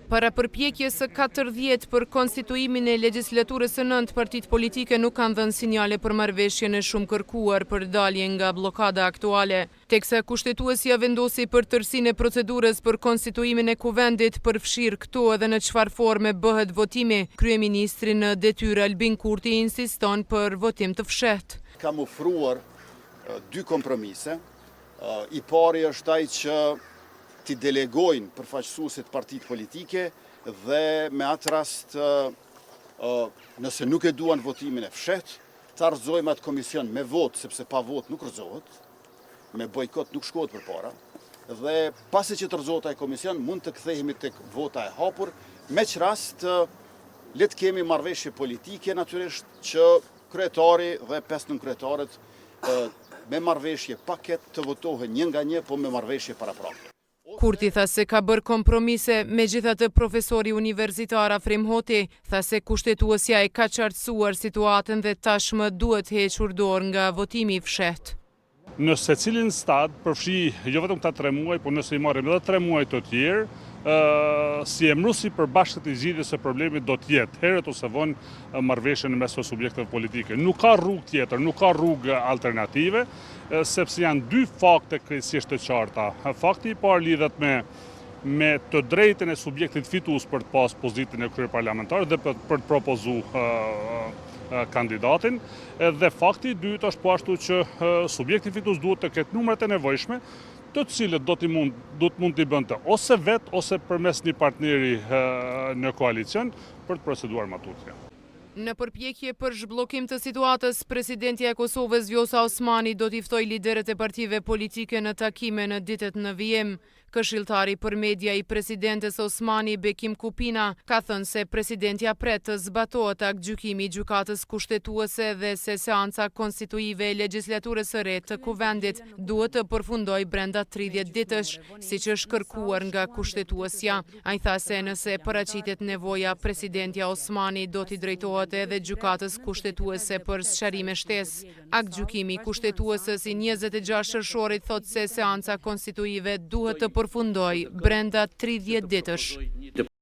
Para përpjekjes së 40 për konstituimin e legjislaturës së 9, partitë politike nuk kanë dhënë sinjale për marrëveshjen e shumë kërkuar për dalje nga bllokada aktuale, teksa kushtetuesja vendosi për tërësinë e procedurës për konstituimin e kuvendit, përfshirë këto edhe në çfarë forme bëhet votimi. Kryeministri në detyrë Albin Kurti insiston për votim të fshehtë. Kam ofruar dy kompromise. I pari është ai që t'i delegojnë përfaqësuesit partitë politike dhe me atë rast, nëse nuk e duan votimin e fshehtë, ta rrëzojmë atë komision me vot, sepse pa vot nuk rrëzohet, me bojkot nuk shkohet përpara, dhe pasi që të rrëzohet ai komision, mund të kthehemi tek vota e hapur, me që rast le të kemi marrëveshje politike natyrisht që kryetari dhe 5 nënkryetaret me marrëveshje paket të votohen një nga një, po me marrëveshje parapraktë. Kurti tha se ka bërë kompromise, megjithatë profesori universitar Afrim Hoti tha se kushtetuesja e ka qartësuar situatën dhe tashmë duhet hequr dorë nga votimi i fshehtë. Në secilin stad përfshi jo vetëm këta 3 muaj, por nëse i marrim edhe 3 muaj të tjerë, si emëruesi përbashkët i zgjidhjes së problemit do të jetë herët ose vonë marrëveshje në mes të subjekteve politike. Nuk ka rrugë tjetër, nuk ka rrugë alternative, sepse janë dy fakte krejtësisht të qarta. Fakti i parë lidhet me të drejtën e subjektit fitues për të pas pozitën e kryeparlamentarit dhe për të propozuar kandidatin, dhe fakti i dytë është po ashtu që subjekti fitues duhet të ketë numrat e nevojshme, të cilët do të mund t'i bënte ose vetë ose përmes një partneri në koalicion për të proceduar matutje. Në përpjekje për zhbllokim të situatës, presidentja e Kosovës Vjosa Osmani do t'i ftoj liderët e partive politike në takime në ditët në vijim. Këshilltari për media i presidentes Osmani, Bekim Kupina, ka thënë se presidentja pret të zbatohet aktgjykimi i gjykatës kushtetuese dhe se seanca konstituive e legjislaturës së re të kuvendit duhet të përfundojë brenda 30 ditësh, siç është kërkuar nga kushtetuesja. Ai tha se nëse paraqitet nevoja, presidentja Osmani do t'i drejtohet edhe gjykatës kushtetuese për sqarime shtesë. Aktgjykimi i kushtetuesës i 26 shërshorit thotë se seanca konstituive duhet të përfundojë brenda 30 ditësh.